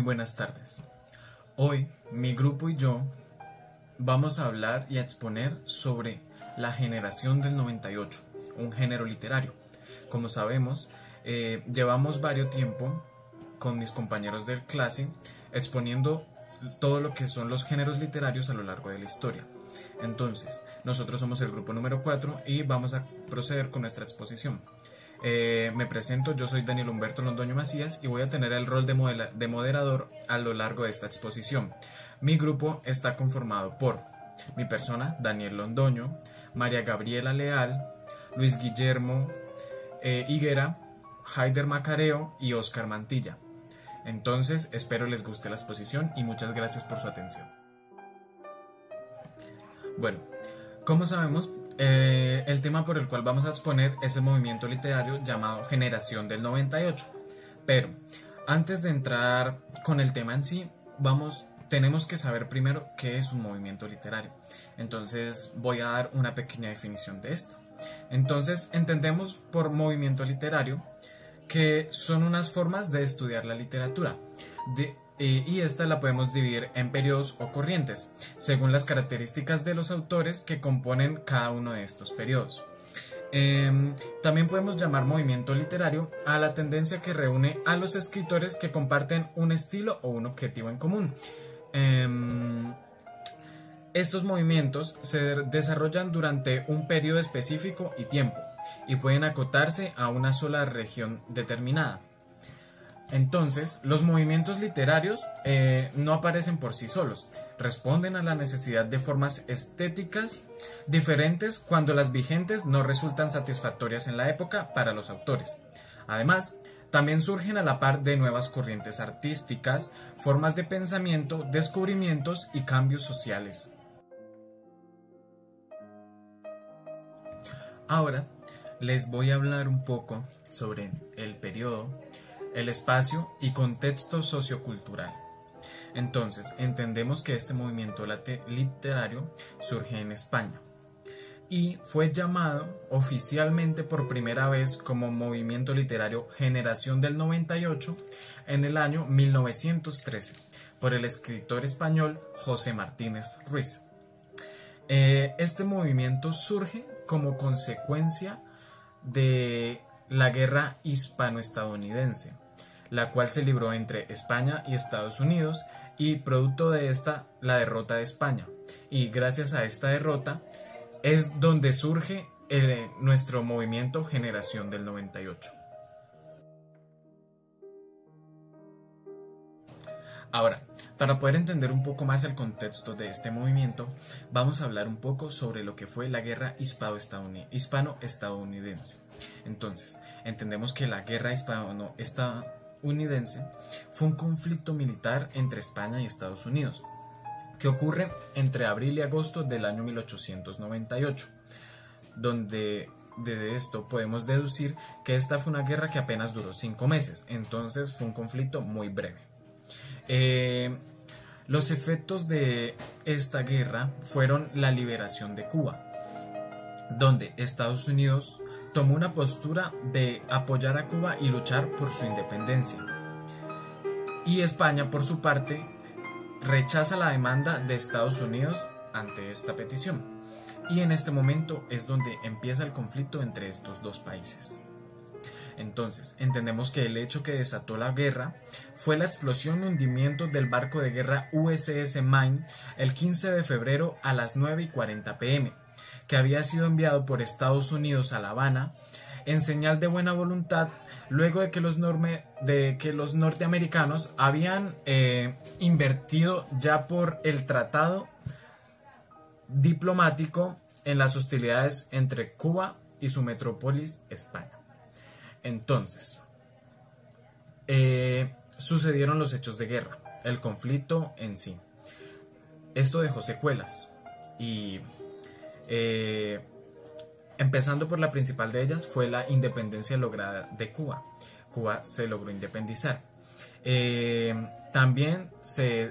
buenas tardes. Hoy mi grupo y yo vamos a hablar y a exponer sobre la generación del 98, un género literario. Como sabemos, llevamos varios tiempo con mis compañeros de clase exponiendo todo lo que son los géneros literarios a lo largo de la historia. Entonces, nosotros somos el grupo número 4 y vamos a proceder con nuestra exposición. Me presento, yo soy Daniel Humberto Londoño Macías y voy a tener el rol de moderador a lo largo de esta exposición. Mi grupo está conformado por mi persona, Daniel Londoño, María Gabriela Leal, Luis Guillermo Higuera, Haider Macareo y Oscar Mantilla. Entonces, espero les guste la exposición y muchas gracias por su atención. Bueno, como sabemos, el tema por el cual vamos a exponer es el movimiento literario llamado Generación del 98. Pero antes de entrar con el tema en sí, tenemos que saber primero qué es un movimiento literario. Entonces voy a dar una pequeña definición de esto. Entonces entendemos por movimiento literario que son unas formas de estudiar la literatura y esta la podemos dividir en periodos o corrientes, según las características de los autores que componen cada uno de estos periodos. También podemos llamar movimiento literario a la tendencia que reúne a los escritores que comparten un estilo o un objetivo en común. Estos movimientos se desarrollan durante un periodo específico y tiempo, y pueden acotarse a una sola región determinada. Entonces, los movimientos literarios no aparecen por sí solos, responden a la necesidad de formas estéticas diferentes cuando las vigentes no resultan satisfactorias en la época para los autores. Además, también surgen a la par de nuevas corrientes artísticas, formas de pensamiento, descubrimientos y cambios sociales. Ahora, les voy a hablar un poco sobre el periodo, el espacio y contexto sociocultural. Entonces, entendemos que este movimiento literario surge en España y fue llamado oficialmente por primera vez como Movimiento Literario Generación del 98 en el año 1913 por el escritor español José Martínez Ruiz. Este movimiento surge como consecuencia de la guerra hispano-estadounidense, la cual se libró entre España y Estados Unidos, y producto de esta, la derrota de España. Y gracias a esta derrota es donde surge nuestro movimiento Generación del 98. Ahora, para poder entender un poco más el contexto de este movimiento, vamos a hablar un poco sobre lo que fue la guerra hispano-estadounidense. Entonces, entendemos que la guerra hispano-estadounidense fue un conflicto militar entre España y Estados Unidos, que ocurre entre abril y agosto del año 1898, donde de esto podemos deducir que esta fue una guerra que apenas duró 5 meses, entonces fue un conflicto muy breve. Los efectos de esta guerra fueron la liberación de Cuba, donde Estados Unidos tomó una postura de apoyar a Cuba y luchar por su independencia, y España, por su parte, rechaza la demanda de Estados Unidos ante esta petición, y en este momento es donde empieza el conflicto entre estos dos países. Entonces, entendemos que el hecho que desató la guerra fue la explosión y hundimiento del barco de guerra USS Maine el 15 de febrero a las 9:40 p.m., que había sido enviado por Estados Unidos a La Habana en señal de buena voluntad, luego de que los norteamericanos habían invertido ya por el tratado diplomático en las hostilidades entre Cuba y su metrópolis, España. Entonces, sucedieron los hechos de guerra, el conflicto en sí. Esto dejó secuelas y empezando por la principal de ellas fue la independencia lograda de Cuba. Cuba se logró independizar. También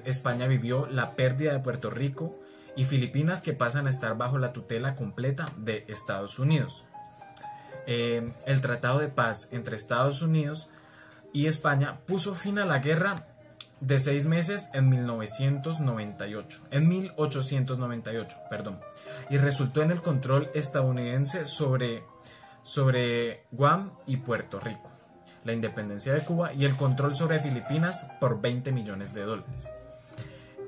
España vivió la pérdida de Puerto Rico y Filipinas, que pasan a estar bajo la tutela completa de Estados Unidos. El Tratado de Paz entre Estados Unidos y España puso fin a la guerra de 6 meses en 1898, perdón, y resultó en el control estadounidense sobre Guam y Puerto Rico, la independencia de Cuba y el control sobre Filipinas por $20 millones.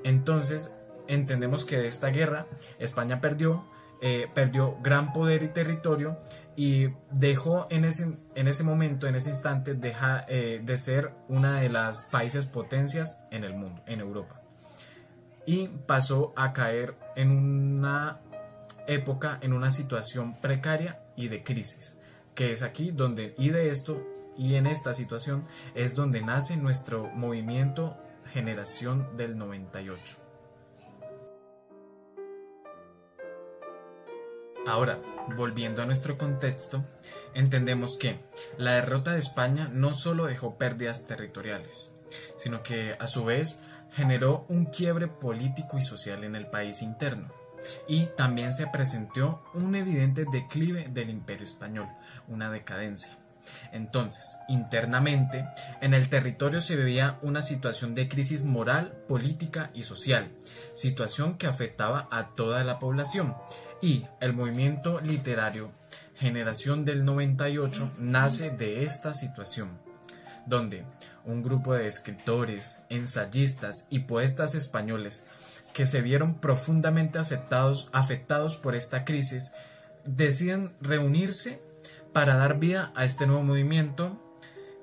Entonces, entendemos que de esta guerra España perdió gran poder y territorio y dejó en ese momento, en ese instante, de ser una de las países potencias en el mundo, en Europa. Y pasó a caer en una época, en una situación precaria y de crisis, que es aquí donde, y en esta situación, es donde nace nuestro movimiento Generación del 98. Ahora, volviendo a nuestro contexto, entendemos que la derrota de España no solo dejó pérdidas territoriales, sino que a su vez generó un quiebre político y social en el país interno, y también se presentó un evidente declive del Imperio Español, una decadencia. Entonces, internamente, en el territorio se vivía una situación de crisis moral, política y social, situación que afectaba a toda la población, y el movimiento literario Generación del 98 nace de esta situación, donde un grupo de escritores, ensayistas y poetas españoles que se vieron profundamente afectados por esta crisis deciden reunirse para dar vida a este nuevo movimiento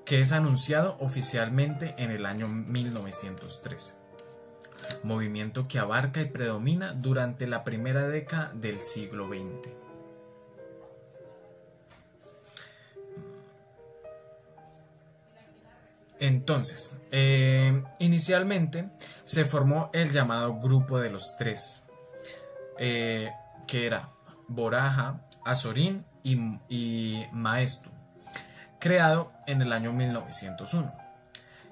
que es anunciado oficialmente en el año 1913. Movimiento que abarca y predomina durante la primera década del siglo XX. Entonces, inicialmente se formó el llamado Grupo de los Tres, que era Boraja, Azorín y Maeztu, creado en el año 1901,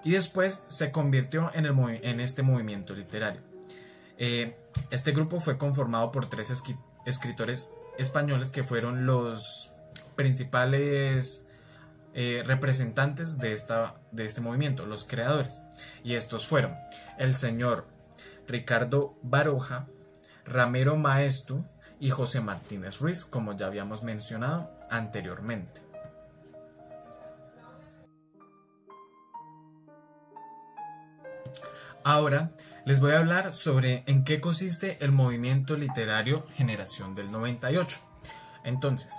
y después se convirtió en este movimiento literario. Este grupo fue conformado por 3 escritores españoles que fueron los principales representantes de este movimiento, los creadores, y estos fueron el señor Ricardo Baroja, Ramiro Maeztu y José Martínez Ruiz, como ya habíamos mencionado anteriormente. Ahora les voy a hablar sobre en qué consiste el movimiento literario Generación del 98. Entonces,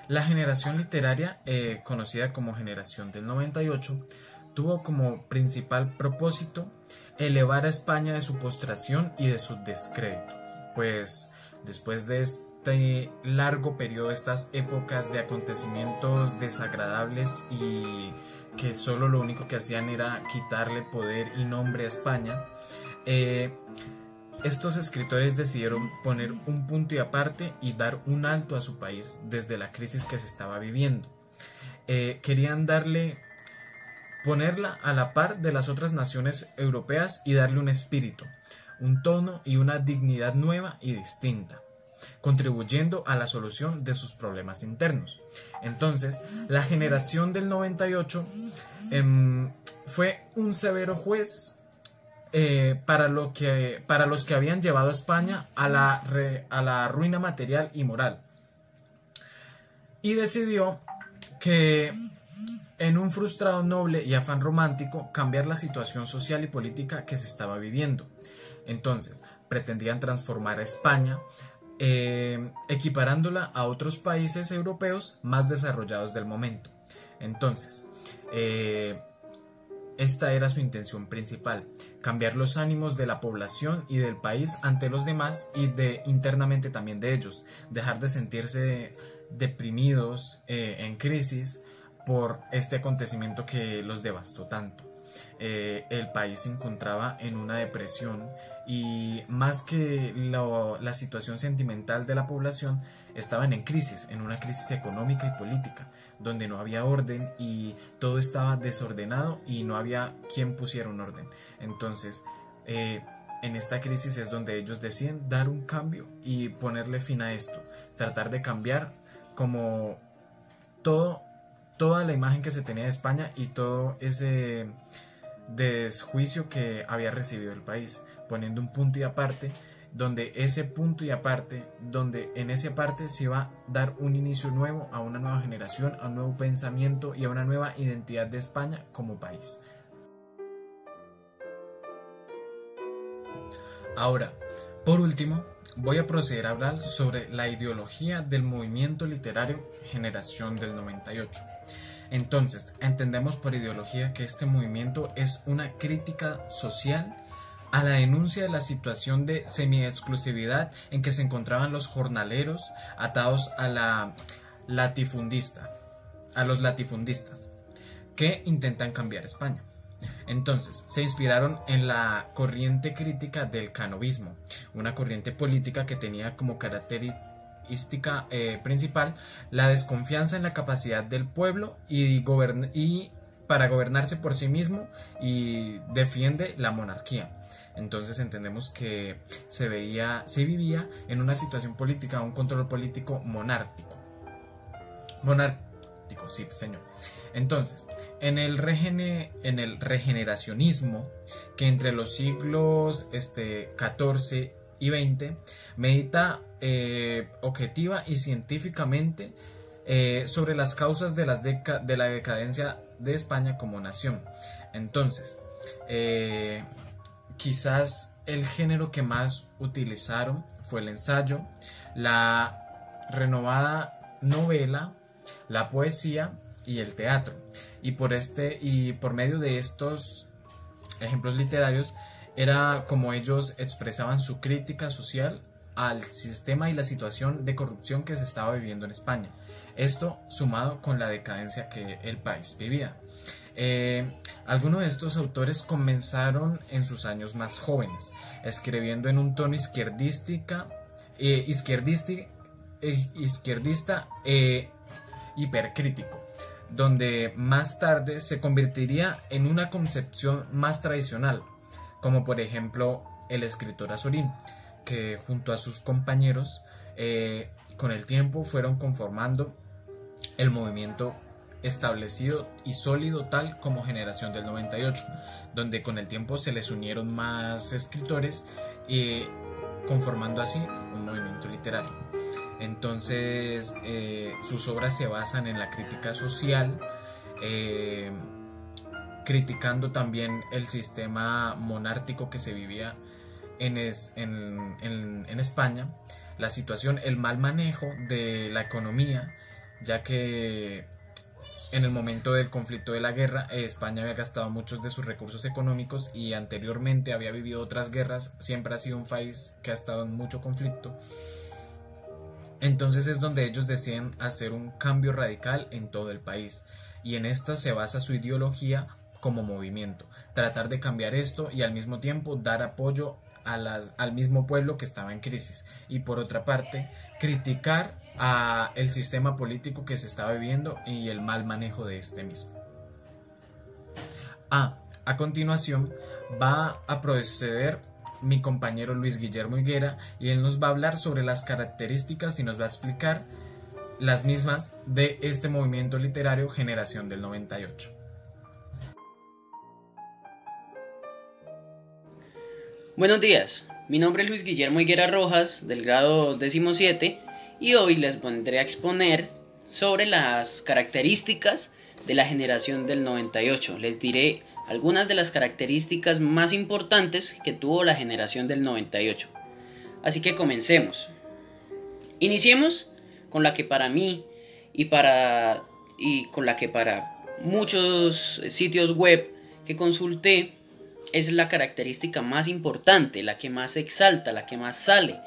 la generación literaria, conocida como Generación del 98, tuvo como principal propósito elevar a España de su postración y de su descrédito, pues después de este largo periodo, estas épocas de acontecimientos desagradables y que solo lo único que hacían era quitarle poder y nombre a España, estos escritores decidieron poner un punto y aparte y dar un alto a su país desde la crisis que se estaba viviendo. Querían ponerla a la par de las otras naciones europeas y darle un espíritu, un tono y una dignidad nueva y distinta, contribuyendo a la solución de sus problemas internos. Entonces, la generación del 98 fue un severo juez para los que habían llevado a España a la ruina material y moral, y decidió que, en un frustrado noble y afán romántico, cambiar la situación social y política que se estaba viviendo. Entonces, pretendían transformar a España, equiparándola a otros países europeos más desarrollados del momento. Entonces, esta era su intención principal: cambiar los ánimos de la población y del país ante los demás, y internamente también de ellos, dejar de sentirse deprimidos, en crisis por este acontecimiento que los devastó tanto. El país se encontraba en una depresión, y más que la situación sentimental de la población, estaban en crisis, en una crisis económica y política, donde no había orden y todo estaba desordenado y no había quien pusiera un orden. Entonces, en esta crisis es donde ellos deciden dar un cambio y ponerle fin a esto, tratar de cambiar como toda la imagen que se tenía de España y todo desjuicio que había recibido el país, poniendo un punto y aparte, donde ese punto y aparte, donde en ese aparte se iba a dar un inicio nuevo a una nueva generación, a un nuevo pensamiento y a una nueva identidad de España como país. Ahora, por último, voy a proceder a hablar sobre la ideología del movimiento literario Generación del 98. Entonces, entendemos por ideología que este movimiento es una crítica social a la denuncia de la situación de semi-exclusividad en que se encontraban los jornaleros atados a los latifundistas, que intentan cambiar España. Entonces, se inspiraron en la corriente crítica del canovismo, una corriente política que tenía como característica principal la desconfianza en la capacidad del pueblo y para gobernarse por sí mismo, y defiende la monarquía. Entonces entendemos que se vivía en una situación política, un control político monárquico, sí, señor. Entonces, en el regeneracionismo, que entre los siglos XIV y XX medita objetiva y científicamente sobre las causas de la decadencia de España como nación. Entonces, quizás el género que más utilizaron fue el ensayo, la renovada novela, la poesía y el teatro. Y por medio de estos ejemplos literarios era como ellos expresaban su crítica social al sistema y la situación de corrupción que se estaba viviendo en España. Esto sumado con la decadencia que el país vivía. Algunos de estos autores comenzaron en sus años más jóvenes, escribiendo en un tono izquierdista hipercrítico, donde más tarde se convertiría en una concepción más tradicional, como por ejemplo el escritor Azorín, que junto a sus compañeros con el tiempo fueron conformando el movimiento establecido y sólido tal como Generación del 98, donde con el tiempo se les unieron más escritores conformando así un movimiento literario. Entonces sus obras se basan en la crítica social, criticando también el sistema monárquico que se vivía en España, la situación, el mal manejo de la economía, ya que en el momento del conflicto de la guerra España había gastado muchos de sus recursos económicos y anteriormente había vivido otras guerras, siempre ha sido un país que ha estado en mucho conflicto. Entonces es donde ellos deciden hacer un cambio radical en todo el país, y en esta se basa su ideología como movimiento, tratar de cambiar esto y al mismo tiempo dar apoyo al mismo pueblo que estaba en crisis, y por otra parte criticar el sistema político que se estaba viviendo y el mal manejo de este mismo. A continuación va a proceder mi compañero Luis Guillermo Higuera, y él nos va a hablar sobre las características y nos va a explicar las mismas de este movimiento literario Generación del 98. Buenos días, mi nombre es Luis Guillermo Higuera Rojas, del grado 17, y hoy les pondré a exponer sobre las características de la Generación del 98. Les diré algunas de las características más importantes que tuvo la Generación del 98. Así que comencemos. Iniciemos con la que para mí y con la que para muchos sitios web que consulté es la característica más importante, la que más exalta, la que más sale.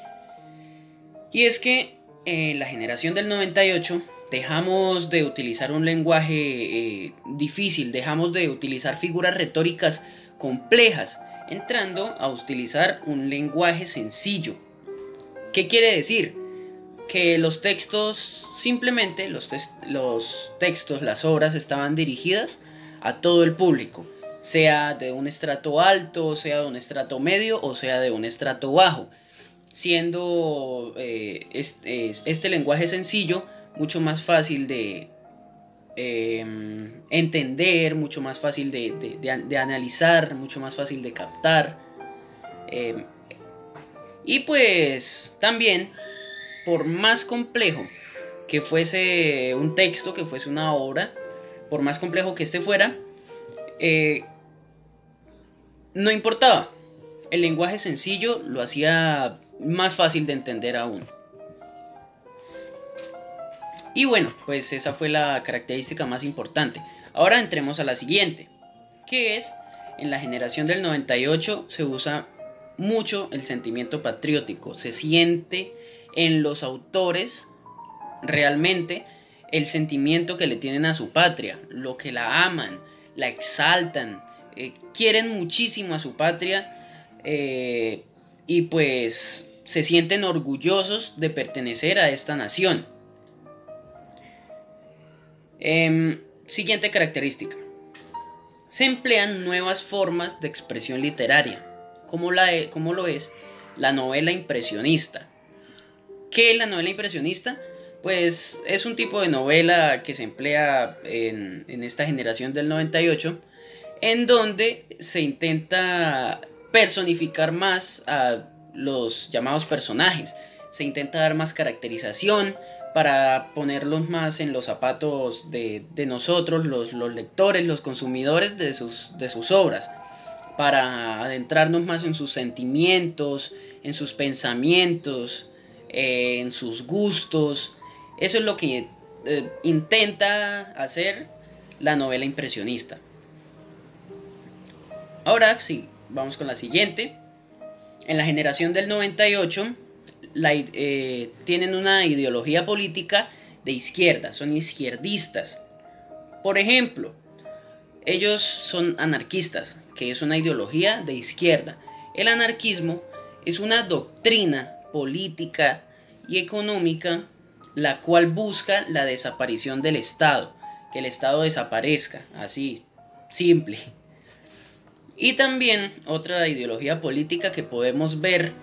Y es que en la Generación del 98 dejamos de utilizar un lenguaje difícil, dejamos de utilizar figuras retóricas complejas, entrando a utilizar un lenguaje sencillo. ¿Qué quiere decir? Que los textos, simplemente los textos, las obras estaban dirigidas a todo el público, sea de un estrato alto, sea de un estrato medio o sea de un estrato bajo, siendo este lenguaje sencillo mucho más fácil de entender, mucho más fácil de analizar, mucho más fácil de captar. Y pues también, por más complejo que fuese un texto, que fuese una obra, por más complejo que este fuera, no importaba. El lenguaje sencillo lo hacía más fácil de entender aún. Y bueno, pues esa fue la característica más importante. Ahora entremos a la siguiente, que es, en la generación del 98 se usa mucho el sentimiento patriótico. Se siente en los autores realmente el sentimiento que le tienen a su patria, lo que la aman, la exaltan, quieren muchísimo a su patria, y pues se sienten orgullosos de pertenecer a esta nación. Siguiente característica. Se emplean nuevas formas de expresión literaria, como lo es la novela impresionista. ¿Qué es la novela impresionista? Pues es un tipo de novela que se emplea en esta generación del 98, en donde se intenta personificar más a los llamados personajes, se intenta dar más caracterización para ponerlos más en los zapatos de nosotros, los lectores, los consumidores de sus obras, para adentrarnos más en sus sentimientos, en sus pensamientos, en sus gustos. Eso es lo que intenta hacer la novela impresionista. Ahora sí, vamos con la siguiente. En la generación del 98 tienen una ideología política de izquierda, son izquierdistas. Por ejemplo, ellos son anarquistas, que es una ideología de izquierda. El anarquismo es una doctrina política y económica la cual busca la desaparición del Estado, que el Estado desaparezca, así, simple. Y también otra ideología política que podemos ver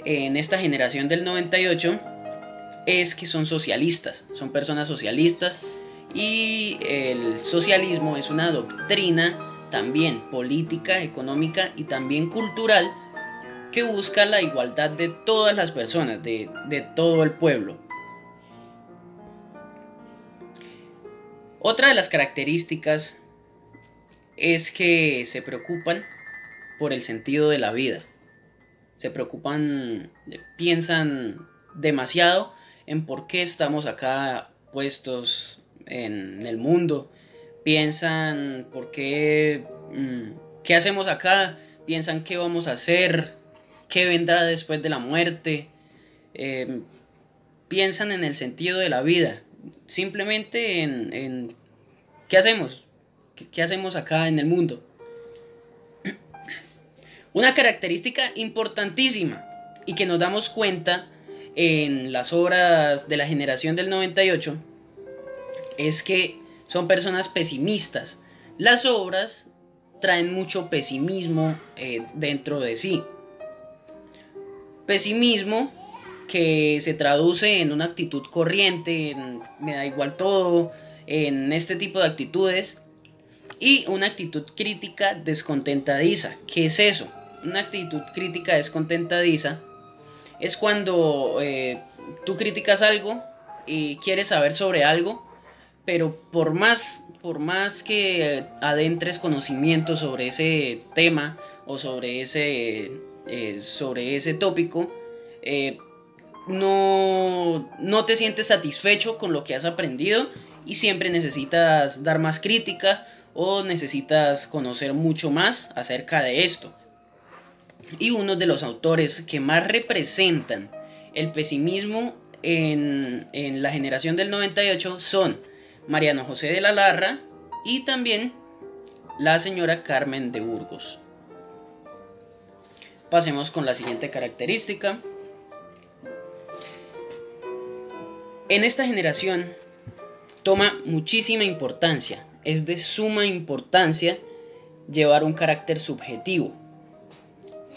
en esta generación del 98 es que son socialistas, son personas socialistas, y el socialismo es una doctrina también política, económica y también cultural que busca la igualdad de todas las personas, de todo el pueblo. Otra de las características es que se preocupan por el sentido de la vida. Se preocupan, piensan demasiado en por qué estamos acá puestos en el mundo. Piensan por qué hacemos acá, piensan qué vamos a hacer, qué vendrá después de la muerte. Piensan en el sentido de la vida, simplemente en qué hacemos, qué hacemos acá en el mundo. Una característica importantísima y que nos damos cuenta en las obras de la generación del 98 es que son personas pesimistas. Las obras traen mucho pesimismo dentro de sí. Pesimismo que se traduce en una actitud corriente, en me da igual todo, en este tipo de actitudes, y una actitud crítica descontentadiza. ¿Qué es eso? Una actitud crítica descontentadiza es cuando tú criticas algo y quieres saber sobre algo, pero por más que adentres conocimiento sobre ese tema o sobre ese tópico, no te sientes satisfecho con lo que has aprendido y siempre necesitas dar más crítica o necesitas conocer mucho más acerca de esto. Y uno de los autores que más representan el pesimismo en la generación del 98 son Mariano José de la Larra y también la señora Carmen de Burgos. Pasemos con la siguiente característica. En esta generación toma muchísima importancia, es de suma importancia llevar un carácter subjetivo.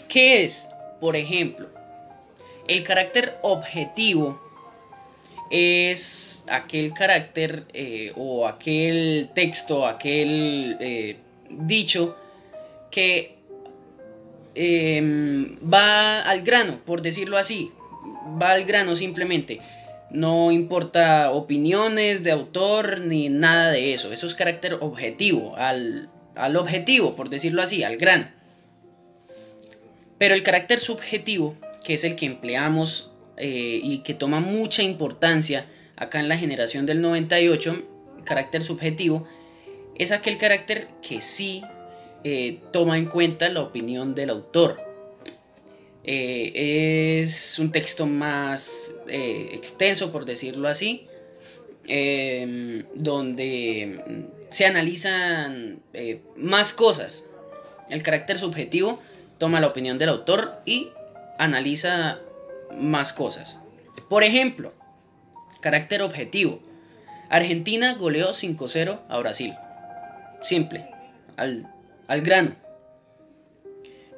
¿Qué es? Por ejemplo, el carácter objetivo es aquel carácter o aquel texto, aquel dicho que va al grano, por decirlo así, va al grano simplemente. No importa opiniones de autor ni nada de eso. Eso es carácter objetivo, al objetivo, por decirlo así, al grano. Pero el carácter subjetivo, que es el que empleamos y que toma mucha importancia acá en la generación del 98, carácter subjetivo, es aquel carácter que sí toma en cuenta la opinión del autor. Es un texto más extenso, por decirlo así, donde se analizan más cosas. El carácter subjetivo toma la opinión del autor y analiza más cosas. Por ejemplo, carácter objetivo: Argentina goleó 5-0 a Brasil. Simple, al grano.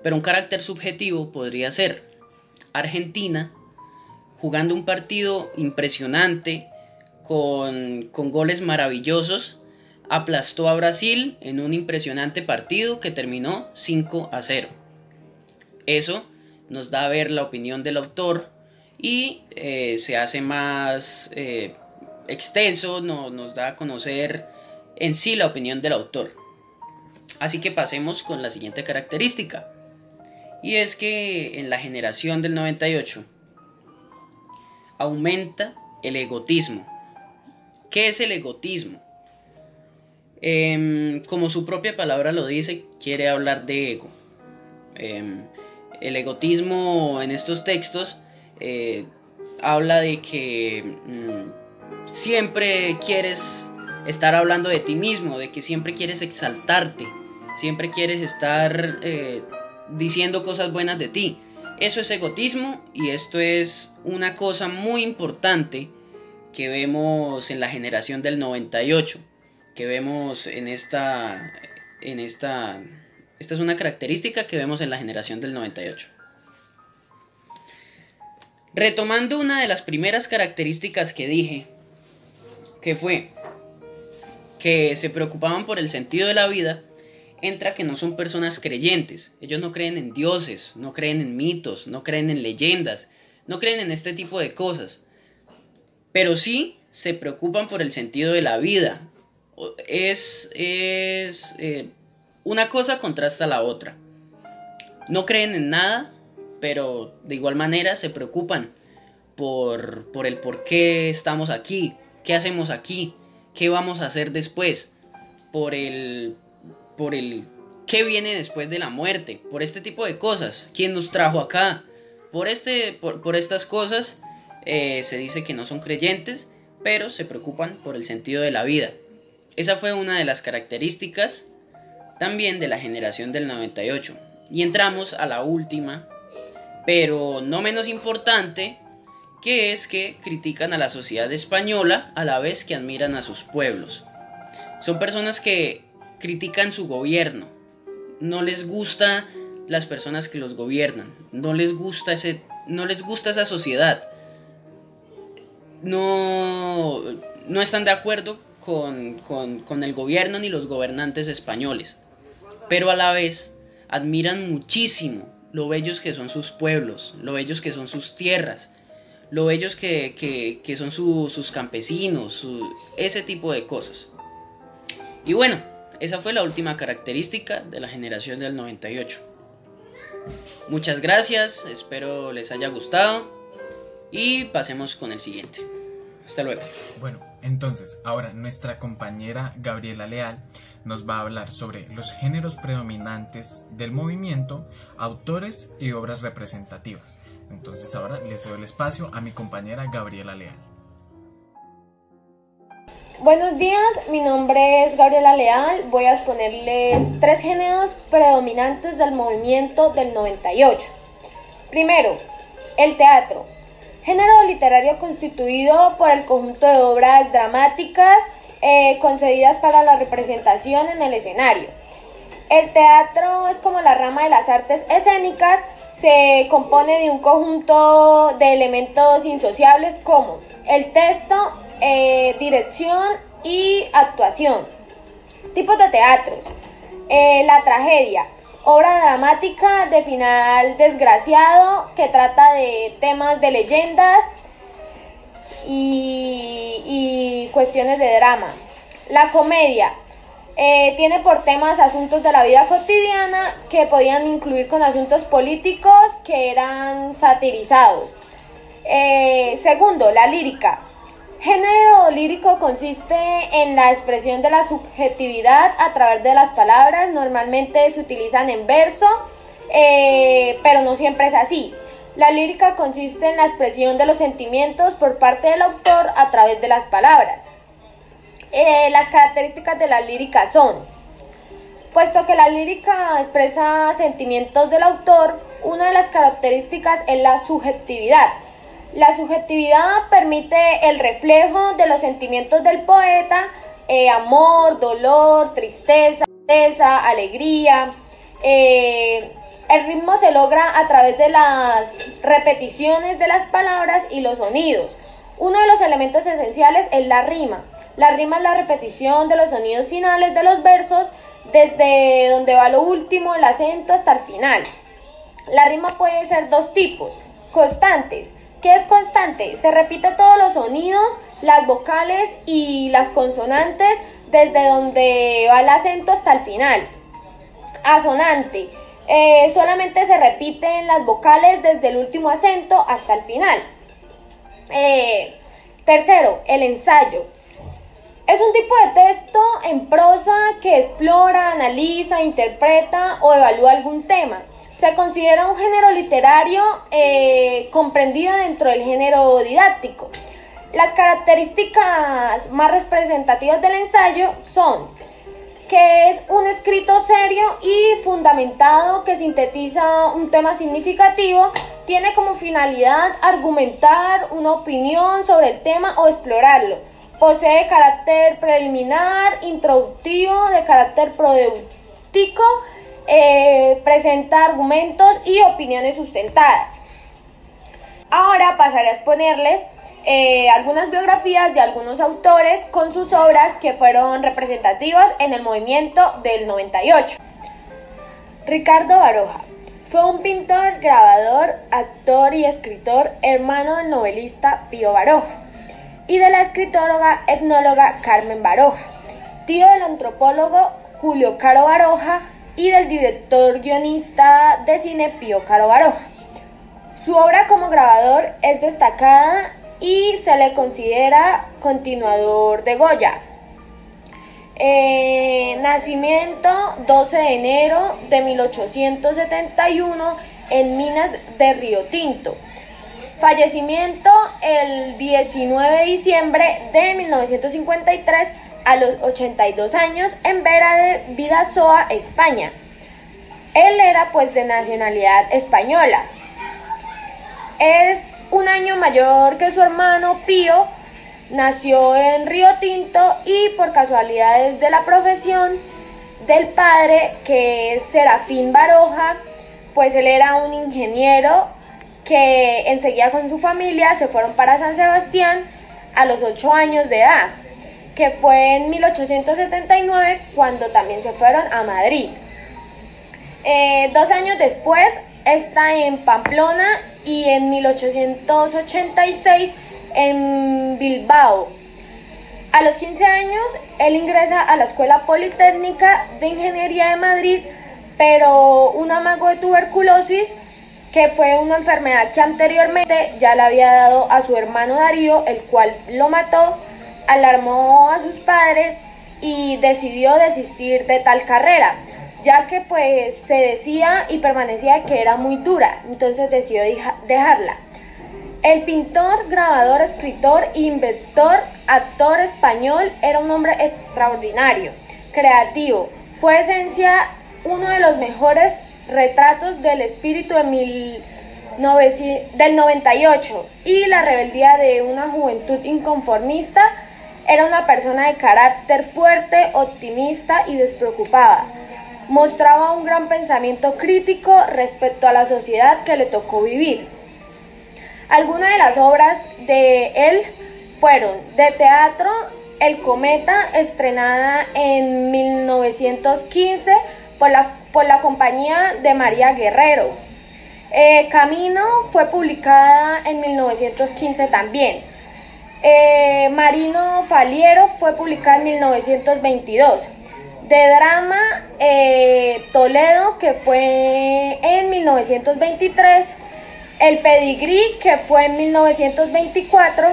Pero un carácter subjetivo podría ser: Argentina, jugando un partido impresionante, con goles maravillosos, aplastó a Brasil en un impresionante partido que terminó 5-0. Eso nos da a ver la opinión del autor y se hace más extenso, nos da a conocer en sí la opinión del autor. Así que pasemos con la siguiente característica. Y es que en la generación del 98 aumenta el egotismo. ¿Qué es el egotismo? Como su propia palabra lo dice, quiere hablar de ego. El egotismo en estos textos habla de que siempre quieres estar hablando de ti mismo, de que siempre quieres exaltarte, siempre quieres estar diciendo cosas buenas de ti. Eso es egotismo, y esto es una cosa muy importante que vemos en la generación del 98, que vemos esta es una característica que vemos en la generación del 98. Retomando una de las primeras características que dije, que fue que se preocupaban por el sentido de la vida, entra que no son personas creyentes. Ellos no creen en dioses, no creen en mitos, no creen en leyendas, no creen en este tipo de cosas, pero sí se preocupan por el sentido de la vida. Una cosa contrasta a la otra. No creen en nada, pero de igual manera se preocupan por el por qué estamos aquí, qué hacemos aquí, qué vamos a hacer después, por el qué viene después de la muerte, por este tipo de cosas, quién nos trajo acá. Por estas cosas se dice que no son creyentes, pero se preocupan por el sentido de la vida. Esa fue una de las características también de la generación del 98. Y entramos a la última, pero no menos importante, que es que critican a la sociedad española a la vez que admiran a sus pueblos. Son personas que critican su gobierno. No les gusta las personas que los gobiernan. No les gusta esa sociedad. No están de acuerdo con el gobierno ni los gobernantes españoles. Pero a la vez admiran muchísimo lo bellos que son sus pueblos, lo bellos que son sus tierras, lo bellos que son sus campesinos, ese tipo de cosas. Y bueno, esa fue la última característica de la generación del 98. Muchas gracias, espero les haya gustado y pasemos con el siguiente. Hasta luego. Bueno, entonces, ahora nuestra compañera Gabriela Leal nos va a hablar sobre los géneros predominantes del movimiento, autores y obras representativas. Entonces ahora le cedo el espacio a mi compañera Gabriela Leal. Buenos días, mi nombre es Gabriela Leal. Voy a exponerles 3 géneros predominantes del movimiento del 98. Primero, el teatro. Género literario constituido por el conjunto de obras dramáticas concebidas para la representación en el escenario. El teatro es como la rama de las artes escénicas, se compone de un conjunto de elementos insociables como el texto, dirección y actuación. Tipos de teatros. La tragedia, obra dramática de final desgraciado que trata de temas de leyendas y cuestiones de drama. La comedia tiene por temas asuntos de la vida cotidiana que podían incluir con asuntos políticos que eran satirizados. Segundo, la lírica. Género lírico consiste en la expresión de la subjetividad a través de las palabras. Normalmente se utilizan en verso, pero no siempre es así. La lírica consiste en la expresión de los sentimientos por parte del autor a través de las palabras. Las características de la lírica son: puesto que la lírica expresa sentimientos del autor, una de las características es la subjetividad. La subjetividad permite el reflejo de los sentimientos del poeta, amor, dolor, tristeza, alegría. El ritmo se logra a través de las repeticiones de las palabras y los sonidos. Uno de los elementos esenciales es la rima. La rima es la repetición de los sonidos finales de los versos, desde donde va lo último, el acento, hasta el final. La rima puede ser dos tipos: constantes. ¿Qué es constante? Se repite todos los sonidos, las vocales y las consonantes desde donde va el acento hasta el final. Asonante. Solamente se repiten las vocales desde el último acento hasta el final. Tercero, el ensayo. Es un tipo de texto en prosa que explora, analiza, interpreta o evalúa algún tema. Se considera un género literario comprendido dentro del género didáctico. Las características más representativas del ensayo son que es un escrito serio y fundamentado que sintetiza un tema significativo, tiene como finalidad argumentar una opinión sobre el tema o explorarlo, posee carácter preliminar, introductivo, de carácter prodeúctico, presenta argumentos y opiniones sustentadas. Ahora pasaré a exponerles algunas biografías de algunos autores con sus obras que fueron representativas en el movimiento del 98. Ricardo Baroja fue un pintor, grabador, actor y escritor, hermano del novelista Pío Baroja y de la escritóloga etnóloga Carmen Baroja, tío del antropólogo Julio Caro Baroja y del director guionista de cine Pío Caro Baroja. Su obra como grabador es destacada y se le considera continuador de Goya. Nacimiento 12 de enero de 1871 en Minas de Río Tinto. Fallecimiento el 19 de diciembre de 1953 a los 82 años en Vera de Bidasoa, España. Él era pues de nacionalidad española. Es un año mayor que su hermano Pío, nació en Río Tinto y por casualidades de la profesión del padre, que es Serafín Baroja, pues él era un ingeniero que enseguida con su familia se fueron para San Sebastián a los 8 años de edad, que fue en 1879 cuando también se fueron a Madrid. 2 años después está en Pamplona y en 1886 en Bilbao. A los 15 años él ingresa a la Escuela Politécnica de Ingeniería de Madrid, pero un amago de tuberculosis, que fue una enfermedad que anteriormente ya le había dado a su hermano Darío, el cual lo mató, alarmó a sus padres y decidió desistir de tal carrera, ya que pues se decía y permanecía que era muy dura, entonces decidió dejarla. El pintor, grabador, escritor, inventor, actor español era un hombre extraordinario, creativo, fue esencia uno de los mejores retratos del espíritu del 98 y la rebeldía de una juventud inconformista. Era una persona de carácter fuerte, optimista y despreocupada. Mostraba un gran pensamiento crítico respecto a la sociedad que le tocó vivir. Algunas de las obras de él fueron de teatro: El Cometa, estrenada en 1915 por la compañía de María Guerrero. Camino fue publicada en 1915 también. Marino Faliero fue publicada en 1922. De drama, Toledo, que fue en 1923. El Pedigrí, que fue en 1924.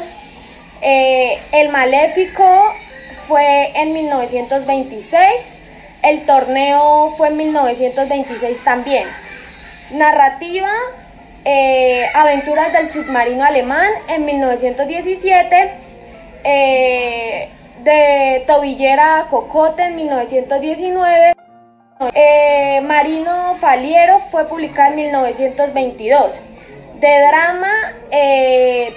El Maléfico fue en 1926. El Torneo fue en 1926 también. Narrativa, Aventuras del submarino alemán en 1917. De Tobillera a Cocote en 1919. Marino Faliero fue publicada en 1922. De drama,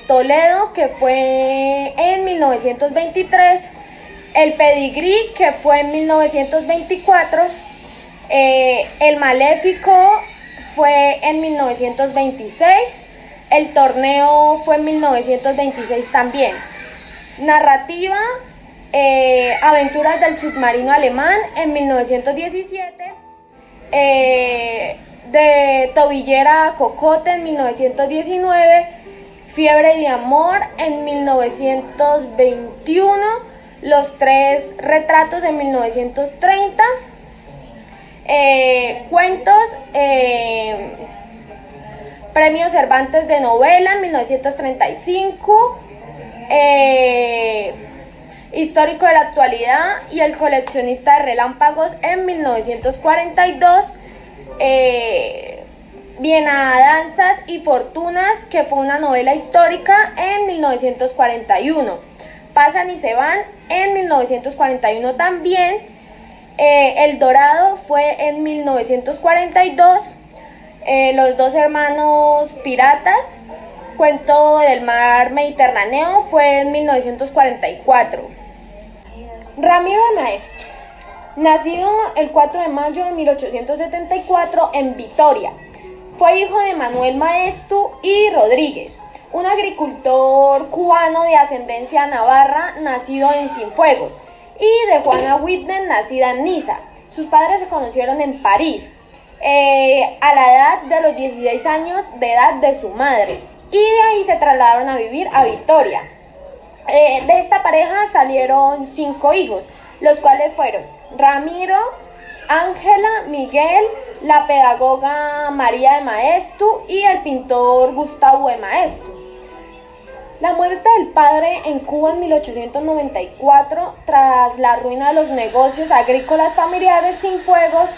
Toledo, que fue en 1923. El Pedigrí, que fue en 1924. El Maléfico fue en 1926. El Torneo fue en 1926 también. Narrativa, Aventuras del submarino alemán en 1917. De Tobillera a Cocote en 1919. Fiebre de amor en 1921. Los tres retratos en 1930. Cuentos, Premio Cervantes de novela en 1935. Histórico de la actualidad y El coleccionista de relámpagos en 1942. Bienadanzas y fortunas, que fue una novela histórica, en 1941. Pasan y se van en 1941 también. El Dorado fue en 1942. Los dos hermanos piratas, Cuento del mar Mediterráneo, fue en 1944. Ramiro de Maeztu, nacido el 4 de mayo de 1874 en Vitoria, fue hijo de Manuel Maeztu y Rodríguez, un agricultor cubano de ascendencia navarra nacido en Cienfuegos, y de Juana Whitney, nacida en Niza. Sus padres se conocieron en París, a la edad de los 16 años de edad de su madre, y de ahí se trasladaron a vivir a Vitoria. De esta pareja salieron 5 hijos, los cuales fueron Ramiro, Ángela, Miguel, la pedagoga María de Maeztu y el pintor Gustavo de Maeztu. La muerte del padre en Cuba en 1894, tras la ruina de los negocios agrícolas familiares Cienfuegos,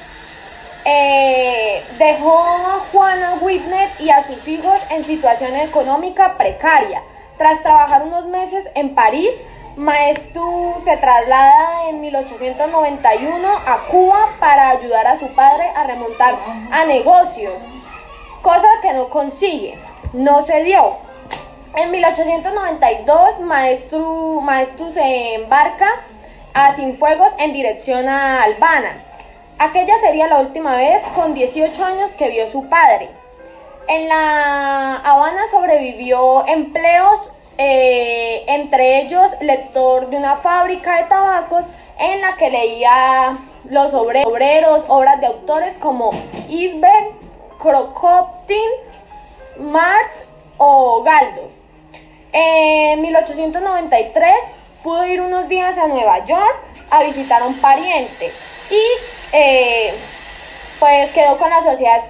dejó a Juana Whitney y a sus hijos en situación económica precaria. Tras trabajar unos meses en París, Maeztu se traslada en 1891 a Cuba para ayudar a su padre a remontar a negocios, cosa que no consigue, no se dio. En 1892 Maeztu se embarca a Cienfuegos en dirección a Albana. Aquella sería la última vez con 18 años que vio su padre. En La Habana sobrevivió empleos, entre ellos lector de una fábrica de tabacos en la que leía los obreros, obras de autores como Isbert, Kropotkin, Marx o Galdós. En 1893 pudo ir unos días a Nueva York a visitar a un pariente y pues quedó con la sociedad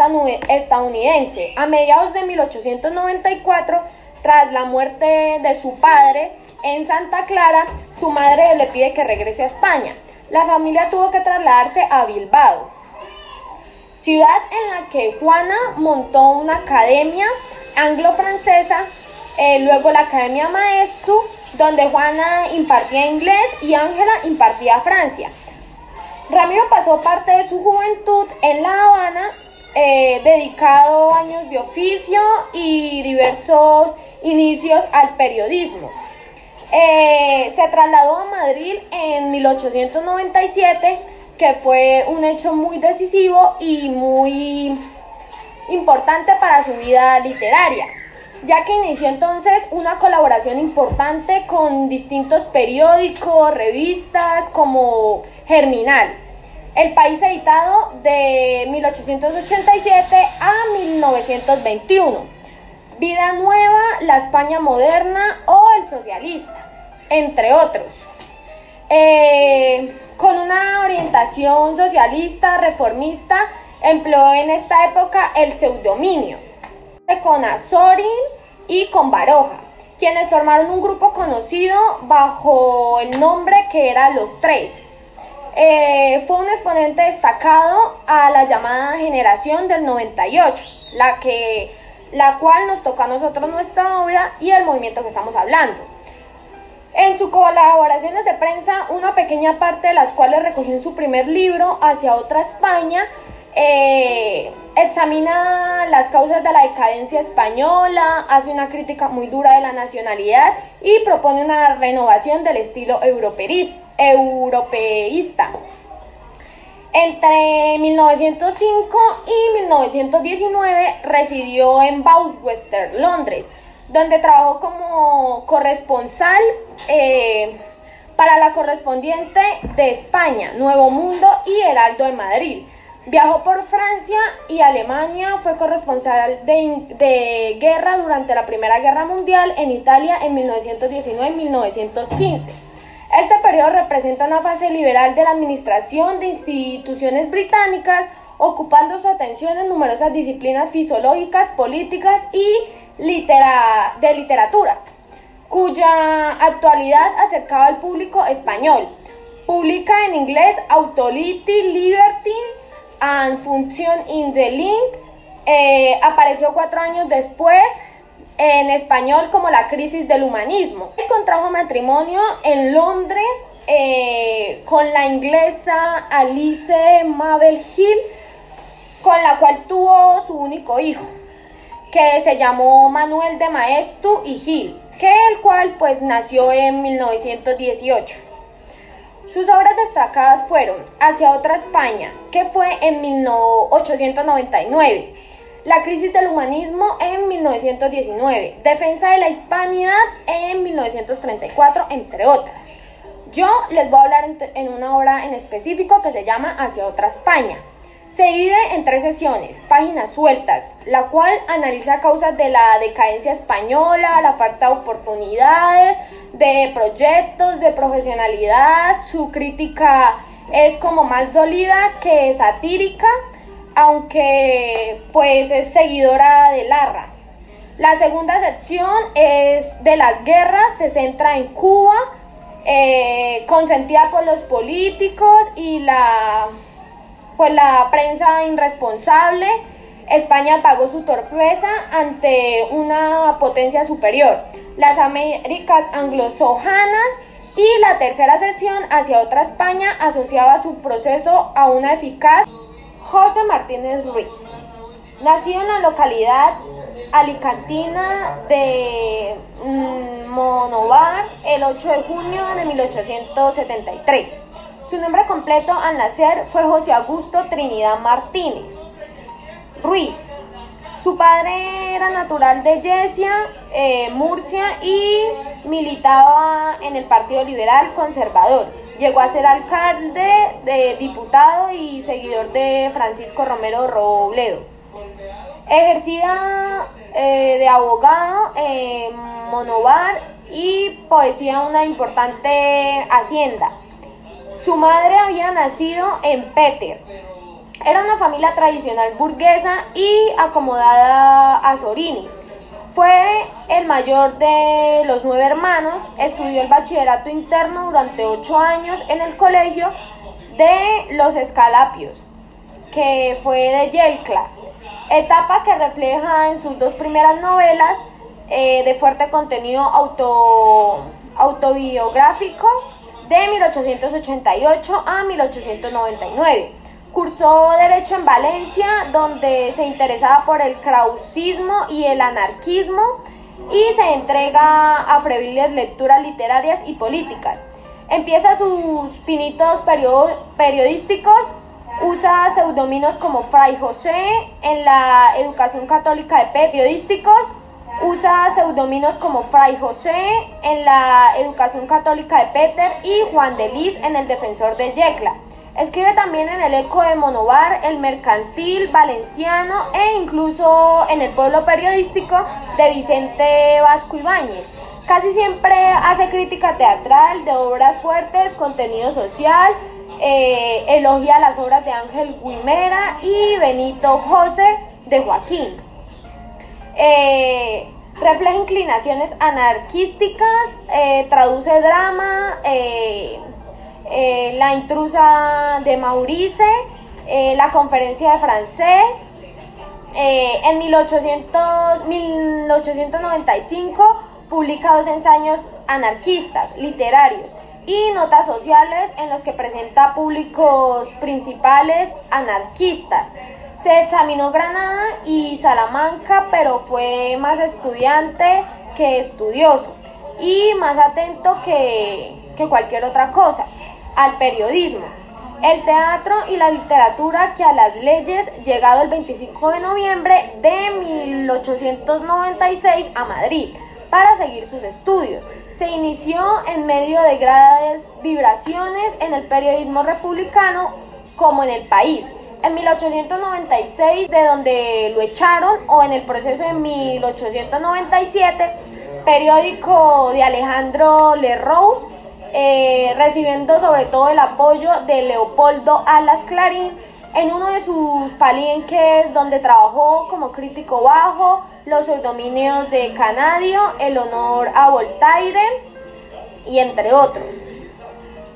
estadounidense. A mediados de 1894, tras la muerte de su padre en Santa Clara, su madre le pide que regrese a España. La familia tuvo que trasladarse a Bilbao, ciudad en la que Juana montó una academia anglo-francesa, luego la Academia Maeztu, donde Juana impartía inglés y Ángela impartía Francia. Ramiro pasó parte de su juventud en La Habana, dedicado años de oficio y diversos inicios al periodismo. Se trasladó a Madrid en 1897, que fue un hecho muy decisivo y muy importante para su vida literaria, ya que inició entonces una colaboración importante con distintos periódicos, revistas como Germinal, El País editado de 1887 a 1921, Vida Nueva, La España Moderna o El Socialista, entre otros. Con una orientación socialista, reformista, empleó en esta época el pseudominio con Azorín y con Baroja, quienes formaron un grupo conocido bajo el nombre que era Los Tres. Fue un exponente destacado a la llamada generación del 98, la cual nos toca a nosotros nuestra obra y el movimiento que estamos hablando. En sus colaboraciones de prensa, una pequeña parte de las cuales recogió en su primer libro, Hacia otra España, examina las causas de la decadencia española, hace una crítica muy dura de la nacionalidad y propone una renovación del estilo europeísta. Entre 1905 y 1919 residió en Bowcester, Londres, donde trabajó como corresponsal para la correspondiente de España, Nuevo Mundo y Heraldo de Madrid. Viajó por Francia y Alemania, fue corresponsal de guerra durante la Primera Guerra Mundial en Italia en 1919 y 1915. Este periodo representa una fase liberal de la administración de instituciones británicas, ocupando su atención en numerosas disciplinas fisiológicas, políticas y de literatura, cuya actualidad acercaba al público español. Publica en inglés Authority, Liberty and Function in the Link. Apareció 4 años después en español como La crisis del humanismo. Contrajo matrimonio en Londres con la inglesa Alice Mabel Hill, con la cual tuvo su único hijo, que se llamó Manuel de Maestu y Gil, el cual pues nació en 1918. Sus obras destacadas fueron Hacia otra España, que fue en 1899, La crisis del humanismo en 1919, Defensa de la Hispanidad en 1934, entre otras. Yo les voy a hablar en una obra en específico que se llama Hacia otra España. Se divide en 3 sesiones, páginas sueltas, la cual analiza causas de la decadencia española, la falta de oportunidades, de proyectos, de profesionalidad. Su crítica es como más dolida que satírica, aunque pues es seguidora de Larra. La segunda sección es de las guerras, se centra en Cuba, consentida por los políticos y la prensa irresponsable. España pagó su torpeza ante una potencia superior, las Américas anglosajonas. Y la tercera sesión, Hacia otra España, asociaba su proceso a una eficaz. José Martínez Ruiz, nacido en la localidad alicantina de Monóvar el 8 de junio de 1873. Su nombre completo al nacer fue José Augusto Trinidad Martínez Ruiz. Su padre era natural de Yesia, Murcia, y militaba en el Partido Liberal Conservador. Llegó a ser alcalde, diputado y seguidor de Francisco Romero Robledo. Ejercía de abogado en Monóvar y poseía una importante hacienda. Su madre había nacido en Peter. Era una familia tradicional burguesa y acomodada a Sorini. Fue el mayor de los 9 hermanos, estudió el bachillerato interno durante 8 años en el colegio de los Escalapios, que fue de Yelcla, etapa que refleja en sus 2 primeras novelas de fuerte contenido autobiográfico de 1888 a 1899. Cursó Derecho en Valencia, donde se interesaba por el krausismo y el anarquismo y se entrega a febriles lecturas literarias y políticas. Empieza sus pinitos periodísticos, usa seudóminos como Fray José en la Educación Católica de Periodísticos, usa seudóminos como Fray José en la Educación Católica de Peter y Juan de Lis en el Defensor de Yecla. Escribe también en el Eco de Monóvar, el Mercantil, Valenciano e incluso en el Pueblo Periodístico de Vicente Vasco Ibáñez. Casi siempre hace crítica teatral de obras fuertes, contenido social, elogia las obras de Ángel Guimera y Benito José de Joaquín. Refleja inclinaciones anarquísticas, traduce drama, La intrusa de Maurice, La conferencia de francés. En 1895 publica 2 ensayos anarquistas literarios y notas sociales en los que presenta públicos principales anarquistas. Se examinó Granada y Salamanca, pero fue más estudiante que estudioso y más atento que cualquier otra cosa al periodismo, el teatro y la literatura que a las leyes, llegado el 25 de noviembre de 1896 a Madrid para seguir sus estudios. Se inició en medio de graves vibraciones en el periodismo republicano como en el país. En 1896, de donde lo echaron, o en el proceso de 1897, periódico de Alejandro Lerroux, recibiendo sobre todo el apoyo de Leopoldo Alas Clarín en uno de sus palenques, donde trabajó como crítico bajo los pseudominios de Canadio, El honor a Voltaire y entre otros.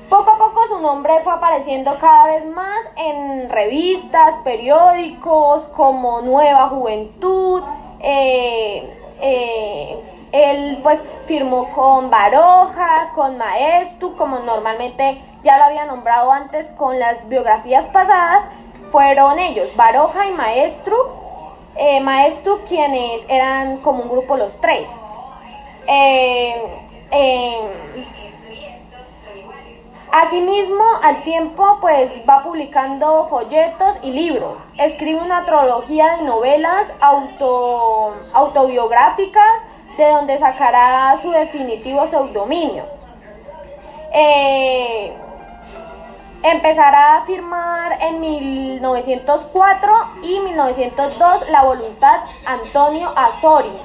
Poco a poco su nombre fue apareciendo cada vez más en revistas, periódicos como Nueva Juventud. Él pues firmó con Baroja, con Maeztu, como normalmente ya lo había nombrado antes con las biografías pasadas. Fueron ellos, Baroja y Maeztu, quienes eran como un grupo los tres. Asimismo, al tiempo, pues va publicando folletos y libros. Escribe una trilogía de novelas autobiográficas, de donde sacará su definitivo pseudominio. Empezará a firmar en 1904 y 1902 La voluntad Antonio Azorín.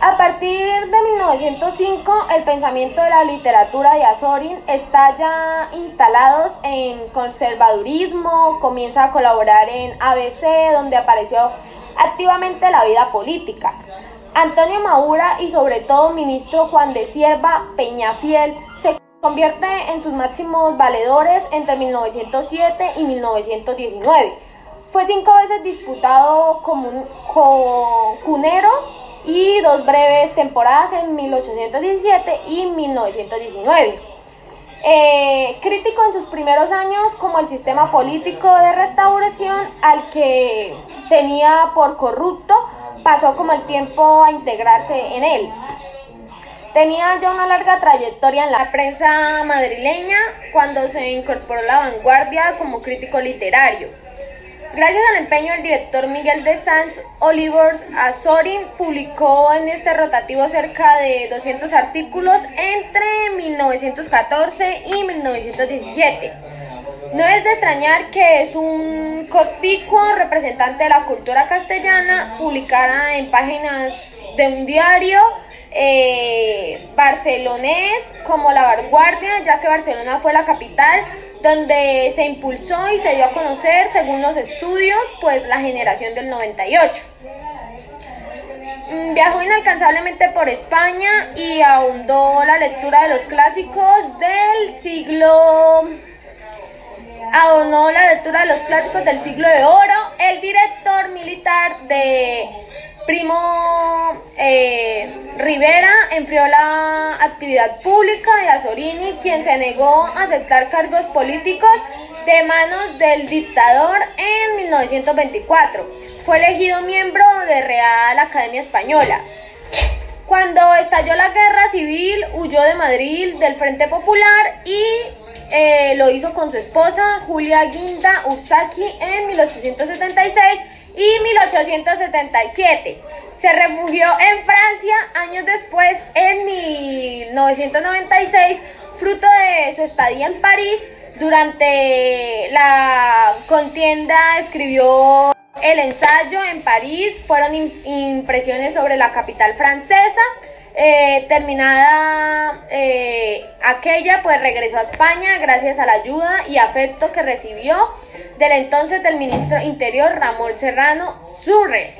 A partir de 1905, el pensamiento de la literatura de Azorín está ya instalados en conservadurismo, comienza a colaborar en ABC, donde apareció activamente la vida política. Antonio Maura y sobre todo ministro Juan de Cierva Peñafiel se convierte en sus máximos valedores entre 1907 y 1919. Fue 5 veces diputado cunero y 2 breves temporadas en 1817 y 1919. Crítico en sus primeros años como el sistema político de restauración, al que tenía por corrupto, pasó como el tiempo a integrarse en él. Tenía ya una larga trayectoria en la prensa madrileña cuando se incorporó a La Vanguardia como crítico literario. Gracias al empeño del director Miguel de Sanz Olivos, Azorín publicó en este rotativo cerca de 200 artículos entre 1914 y 1917. No es de extrañar que es un conspicuo representante de la cultura castellana, publicara en páginas de un diario barcelonés como La Vanguardia, ya que Barcelona fue la capital donde se impulsó y se dio a conocer, según los estudios, pues la generación del 98. Viajó inalcanzablemente por España y ahondó la lectura de los clásicos del siglo de oro. El director militar de Primo Rivera enfrió la actividad pública de Azorín, quien se negó a aceptar cargos políticos de manos del dictador en 1924. Fue elegido miembro de Real Academia Española. Cuando estalló la guerra guerra civil huyó de Madrid del Frente Popular y lo hizo con su esposa Julia Guinda Ustaqui en 1876 y 1877. Se refugió en Francia años después, en 1996, fruto de su estadía en París. Durante la contienda escribió el ensayo en París, fueron impresiones sobre la capital francesa. Terminada aquella, pues regresó a España gracias a la ayuda y afecto que recibió del entonces del ministro Interior Ramón Serrano Suárez.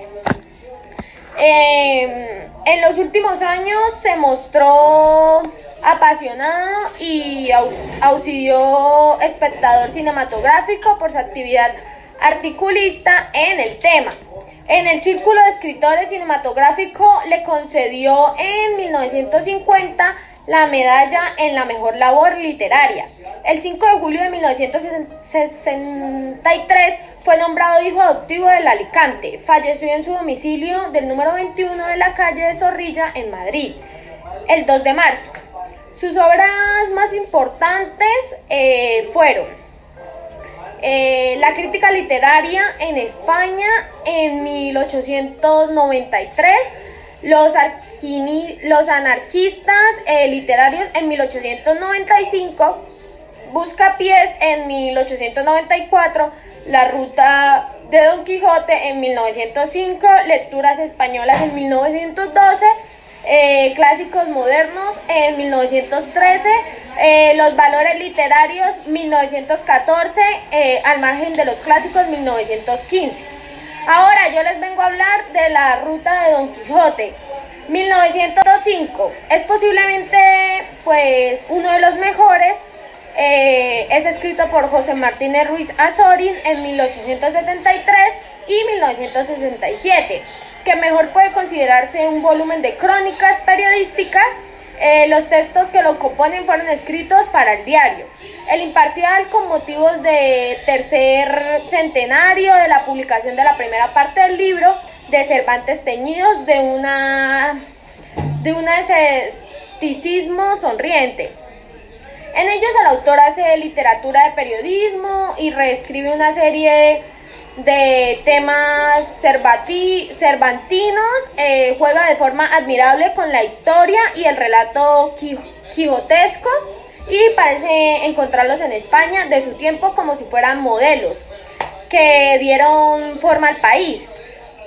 En los últimos años se mostró apasionado y auxilió espectador cinematográfico por su actividad articulista en el tema. En el Círculo de Escritores Cinematográficos le concedió en 1950 la medalla en la mejor labor literaria. El 5 de julio de 1963 fue nombrado hijo adoptivo del Alicante. Falleció en su domicilio del número 21 de la calle de Zorrilla en Madrid el 2 de marzo. Sus obras más importantes fueron la crítica literaria en España en 1893, los anarquistas literarios en 1895, Buscapiés en 1894, La Ruta de Don Quijote en 1905, Lecturas españolas en 1912, Clásicos modernos en 1913, Los valores literarios 1914, Al margen de los clásicos 1915. Ahora yo les vengo a hablar de La Ruta de Don Quijote 1905. Es posiblemente pues uno de los mejores. Es escrito por José Martínez Ruiz Azorín en 1873 y 1967. Que mejor puede considerarse un volumen de crónicas periodísticas. Los textos que lo componen fueron escritos para el diario El Imparcial con motivos de tercer centenario de la publicación de la primera parte del libro de Cervantes, teñidos de un escepticismo sonriente. En ellos el autor hace literatura de periodismo y reescribe una serie de temas cervantinos, juega de forma admirable con la historia y el relato quijotesco y parece encontrarlos en España de su tiempo como si fueran modelos que dieron forma al país.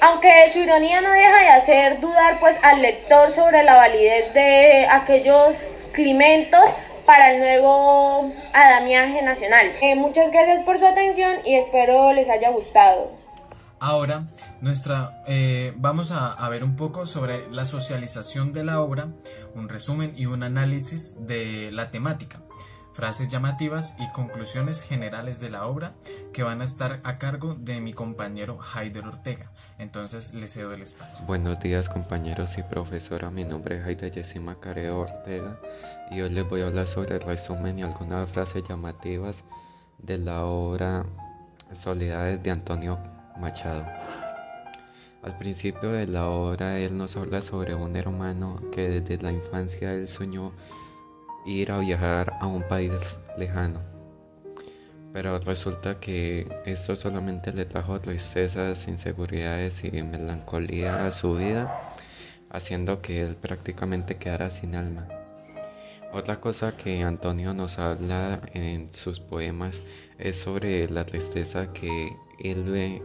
Aunque su ironía no deja de hacer dudar pues al lector sobre la validez de aquellos climentos para el nuevo andamiaje nacional. Muchas gracias por su atención y espero les haya gustado. Ahora vamos a ver un poco sobre la socialización de la obra, un resumen y un análisis de la temática, frases llamativas y conclusiones generales de la obra que van a estar a cargo de mi compañero Haider Ortega. Entonces le cedo el espacio. Buenos días compañeros y profesora, mi nombre es Haider Yesima Careo Ortega y hoy les voy a hablar sobre el resumen y algunas frases llamativas de la obra Soledades de Antonio Machado. Al principio de la obra él nos habla sobre un hermano que desde la infancia él soñó ir a viajar a un país lejano, pero resulta que esto solamente le trajo tristezas, inseguridades y melancolía a su vida, haciendo que él prácticamente quedara sin alma. Otra cosa que Antonio nos habla en sus poemas es sobre la tristeza que él ve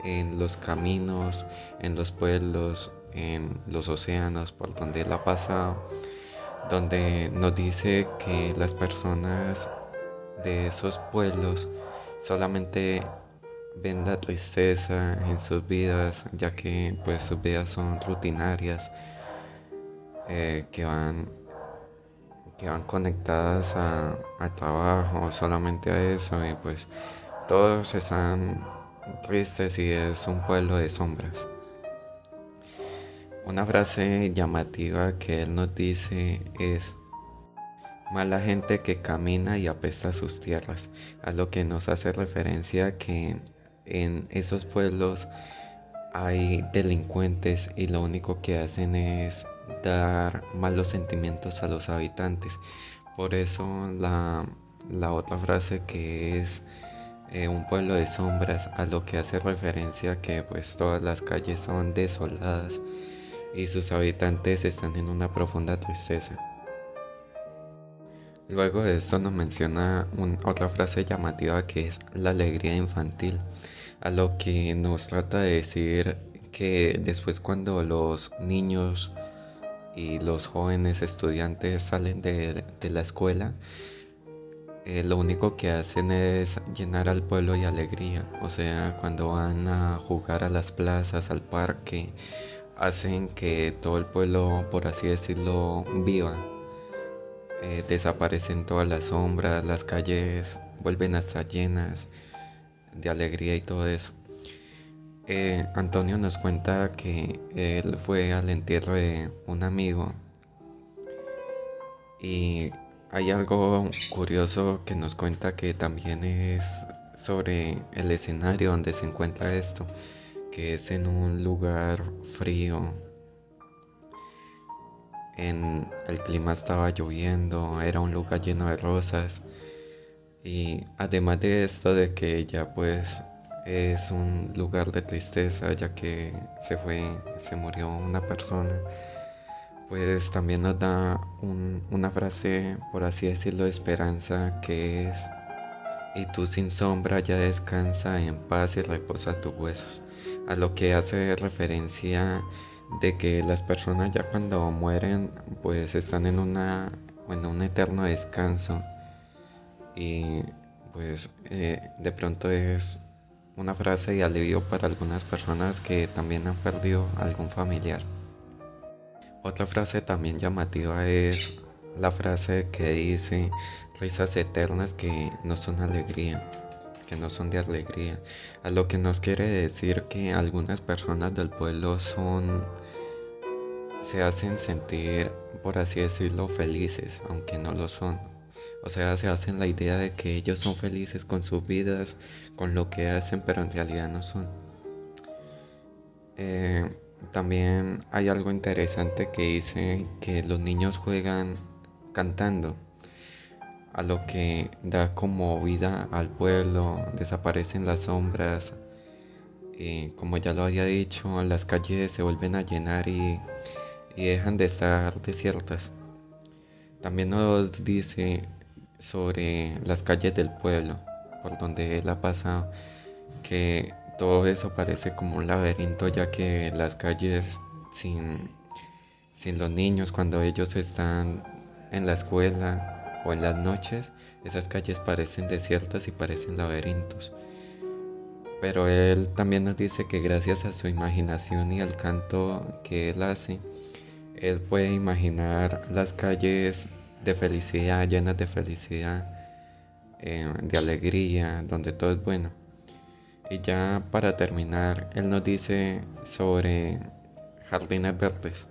en los caminos, en los pueblos, en los océanos por donde él ha pasado, donde nos dice que las personas de esos pueblos solamente ven la tristeza en sus vidas, ya que pues sus vidas son rutinarias, que van conectadas al trabajo, solamente a eso, y pues todos están tristes y es un pueblo de sombras. Una frase llamativa que él nos dice es: mala gente que camina y apesta sus tierras, a lo que nos hace referencia que en esos pueblos hay delincuentes y lo único que hacen es dar malos sentimientos a los habitantes. Por eso la otra frase que es un pueblo de sombras, a lo que hace referencia que pues todas las calles son desoladas y sus habitantes están en una profunda tristeza. Luego de esto nos menciona otra frase llamativa que es la alegría infantil, a lo que nos trata de decir que después cuando los niños y los jóvenes estudiantes salen de la escuela, lo único que hacen es llenar al pueblo de alegría. O sea, cuando van a jugar a las plazas, al parque, hacen que todo el pueblo, por así decirlo, viva. Desaparecen todas las sombras, las calles vuelven a estar llenas de alegría y todo eso. Antonio nos cuenta que él fue al entierro de un amigo y hay algo curioso que nos cuenta que también es sobre el escenario donde se encuentra esto, que es en un lugar frío. El clima estaba lloviendo, era un lugar lleno de rosas y además de esto de que ya pues es un lugar de tristeza ya que se murió una persona, pues también nos da una frase, por así decirlo, de esperanza, que es: y tú sin sombra ya descansa en paz y reposa tus huesos, a lo que hace referencia de que las personas ya cuando mueren pues están en un eterno descanso y pues de pronto es una frase de alivio para algunas personas que también han perdido algún familiar. Otra frase también llamativa es la frase que dice: risas eternas que no son alegría, que no son de alegría, a lo que nos quiere decir que algunas personas del pueblo se hacen sentir, por así decirlo, felices, aunque no lo son. O sea, se hacen la idea de que ellos son felices con sus vidas, con lo que hacen, pero en realidad no son. También hay algo interesante que dice que los niños juegan cantando, a lo que da como vida al pueblo, desaparecen las sombras, como ya lo había dicho, las calles se vuelven a llenar y dejan de estar desiertas. También nos dice sobre las calles del pueblo, por donde él ha pasado, que todo eso parece como un laberinto, ya que las calles sin los niños, cuando ellos están en la escuela o en las noches, esas calles parecen desiertas y parecen laberintos. Pero él también nos dice que gracias a su imaginación y al canto que él hace, él puede imaginar las calles de felicidad, llenas de felicidad, de alegría, donde todo es bueno. Y ya para terminar, él nos dice sobre jardines verdes.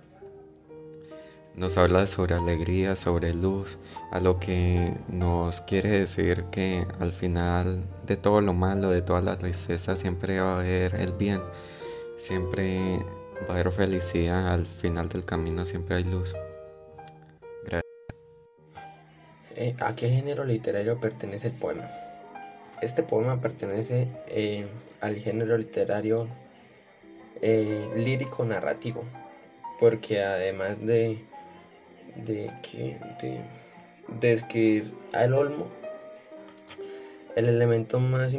Nos habla sobre alegría, sobre luz, a lo que nos quiere decir que al final de todo lo malo, de toda la tristeza, siempre va a haber el bien, siempre va a haber felicidad, al final del camino siempre hay luz. Gracias. ¿A qué género literario pertenece el poema? Este poema pertenece al género literario lírico narrativo, porque además de escribir al olmo, el elemento más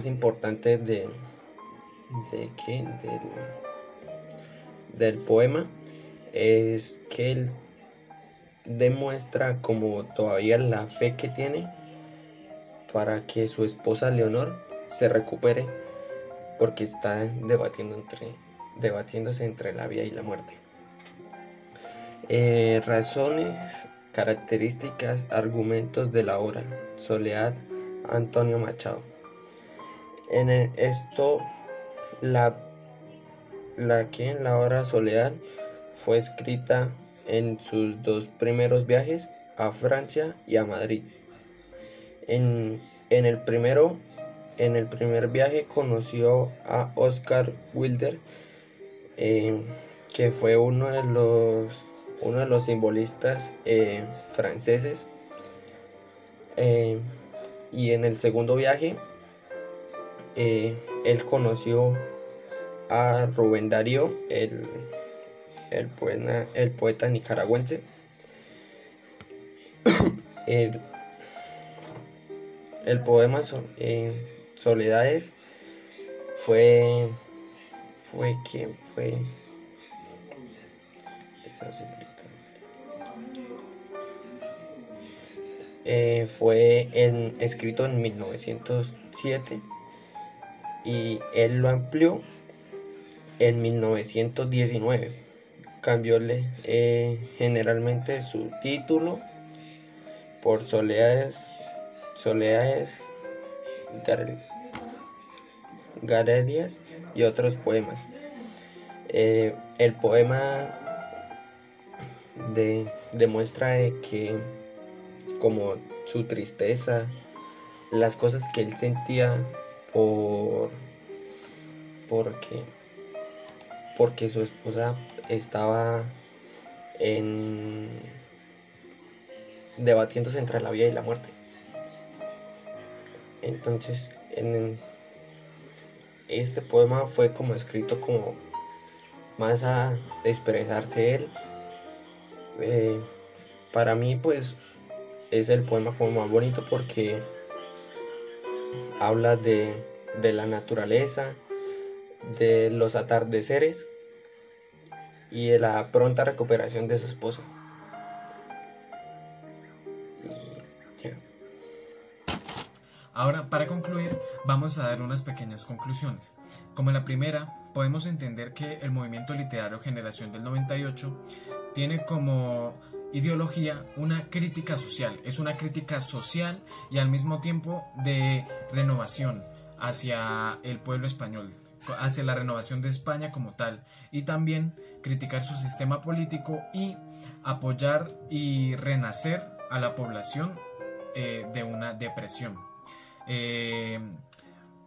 importante del poema es que él demuestra como todavía la fe que tiene para que su esposa Leonor se recupere, porque está debatiéndose entre la vida y la muerte. Razones, características, argumentos de la obra. Soledad, Antonio Machado. La obra Soledad fue escrita en sus dos primeros viajes a Francia y a Madrid. En el primer viaje conoció a Oscar Wilde, que fue uno de los simbolistas franceses. Y en el segundo viaje él conoció a Rubén Darío, el poeta nicaragüense. El poema Soledades fue escrito en 1907 y él lo amplió en 1919. Cambióle generalmente su título por Soledades Galerías y otros poemas. El poema demuestra que como su tristeza, las cosas que él sentía porque su esposa estaba debatiéndose entre la vida y la muerte. Entonces este poema fue como escrito como más a expresarse él. Para mí pues es el poema como más bonito porque habla de la naturaleza, de los atardeceres y de la pronta recuperación de su esposa. Ahora, para concluir, vamos a dar unas pequeñas conclusiones. Como la primera, podemos entender que el movimiento literario Generación del 98 tiene como ideología una crítica social. Es una crítica social y al mismo tiempo de renovación hacia el pueblo español, hacia la renovación de España como tal, y también criticar su sistema político y apoyar y renacer a la población de una depresión.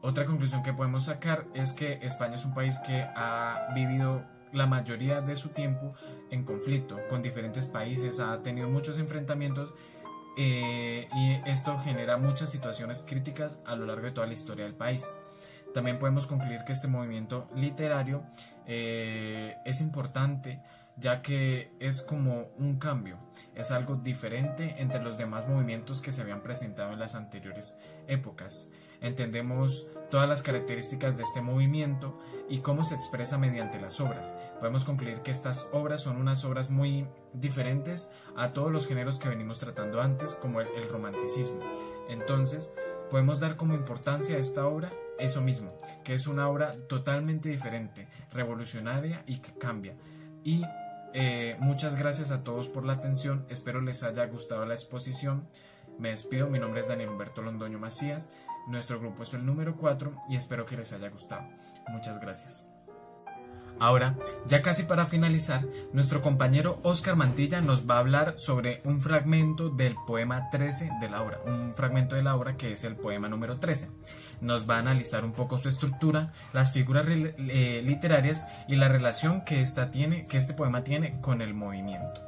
Otra conclusión que podemos sacar es que España es un país que ha vivido la mayoría de su tiempo en conflicto con diferentes países, ha tenido muchos enfrentamientos y esto genera muchas situaciones críticas a lo largo de toda la historia del país. También podemos concluir que este movimiento literario es importante, ya que es como un cambio, es algo diferente entre los demás movimientos que se habían presentado en las anteriores épocas. Entendemos todas las características de este movimiento y cómo se expresa mediante las obras. Podemos concluir que estas obras son unas obras muy diferentes a todos los géneros que venimos tratando antes, como el romanticismo. Entonces, podemos dar como importancia a esta obra eso mismo, que es una obra totalmente diferente, revolucionaria y que cambia. Y muchas gracias a todos por la atención, espero les haya gustado la exposición. Me despido, mi nombre es Daniel Humberto Londoño Macías, nuestro grupo es el número 4 y espero que les haya gustado. Muchas gracias. Ahora, ya casi para finalizar, nuestro compañero Oscar Mantilla nos va a hablar sobre un fragmento del poema 13 de la obra, un fragmento de la obra que es el poema número 13. Nos va a analizar un poco su estructura, las figuras literarias y la relación que este poema tiene con el movimiento.